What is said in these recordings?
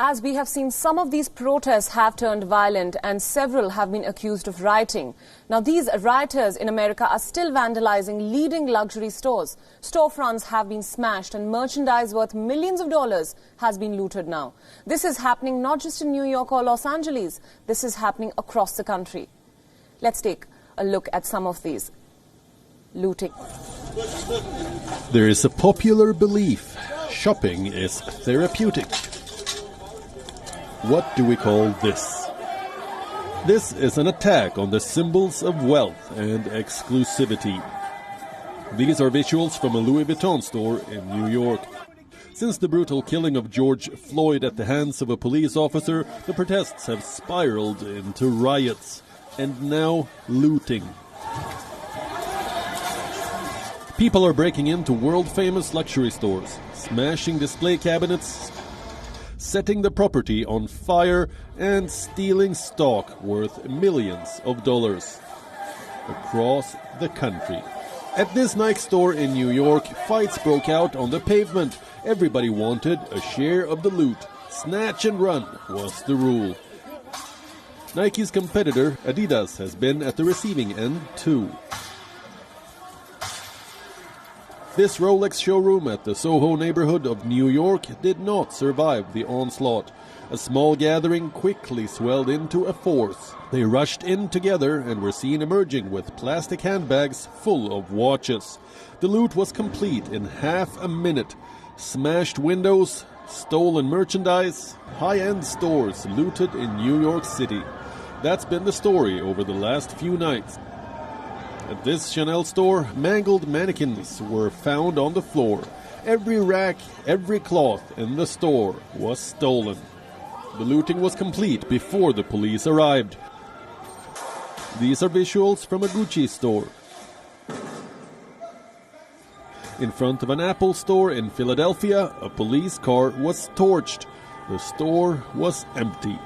As we have seen, some of these protests have turned violent and several have been accused of rioting. Now, these rioters in America are still vandalizing leading luxury stores. Storefronts have been smashed and merchandise worth millions of dollars has been looted now. This is happening not just in New York or Los Angeles. This is happening across the country. Let's take a look at some of these looting. There is a popular belief: shopping is therapeutic. What do we call this? This is an attack on the symbols of wealth and exclusivity. These are visuals from a Louis Vuitton store in New York. Since the brutal killing of George Floyd at the hands of a police officer, the protests have spiraled into riots and now looting. People are breaking into world-famous luxury stores, smashing display cabinets, setting the property on fire and stealing stock worth millions of dollars across the country. At this Nike store in New York, fights broke out on the pavement. Everybody wanted a share of the loot. Snatch and run was the rule. Nike's competitor, Adidas, has been at the receiving end too. This Rolex showroom at the Soho neighborhood of New York did not survive the onslaught. A small gathering quickly swelled into a force. They rushed in together and were seen emerging with plastic handbags full of watches. The loot was complete in half a minute. Smashed windows, stolen merchandise, high-end stores looted in New York City. That's been the story over the last few nights. At this Chanel store, mangled mannequins were found on the floor. Every rack, every cloth in the store was stolen. The looting was complete before the police arrived. These are visuals from a Gucci store. In front of an Apple store in Philadelphia, a police car was torched. The store was empty.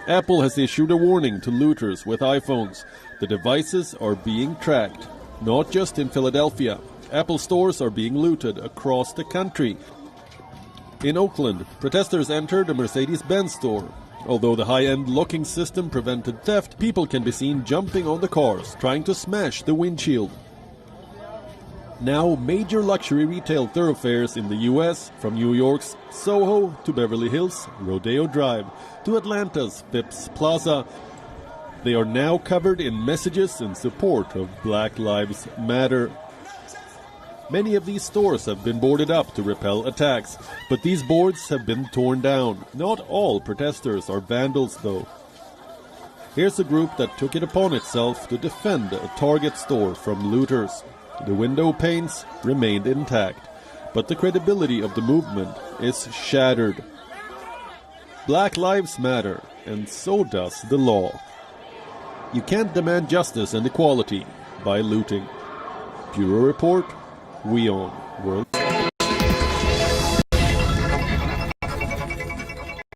Apple has issued a warning to looters with iPhones. The devices are being tracked, not just in Philadelphia. Apple stores are being looted across the country. In Oakland, protesters entered a Mercedes-Benz store. Although the high-end locking system prevented theft, people can be seen jumping on the cars, trying to smash the windshield. Now, major luxury retail thoroughfares in the U.S., from New York's Soho to Beverly Hills, Rodeo Drive, to Atlanta's Phipps Plaza, they are now covered in messages in support of Black Lives Matter. Many of these stores have been boarded up to repel attacks, but these boards have been torn down. Not all protesters are vandals, though. Here's a group that took it upon itself to defend a Target store from looters. The window panes remained intact, but the credibility of the movement is shattered. Black lives matter, and so does the law. You can't demand justice and equality by looting. Bureau Report, We Own World.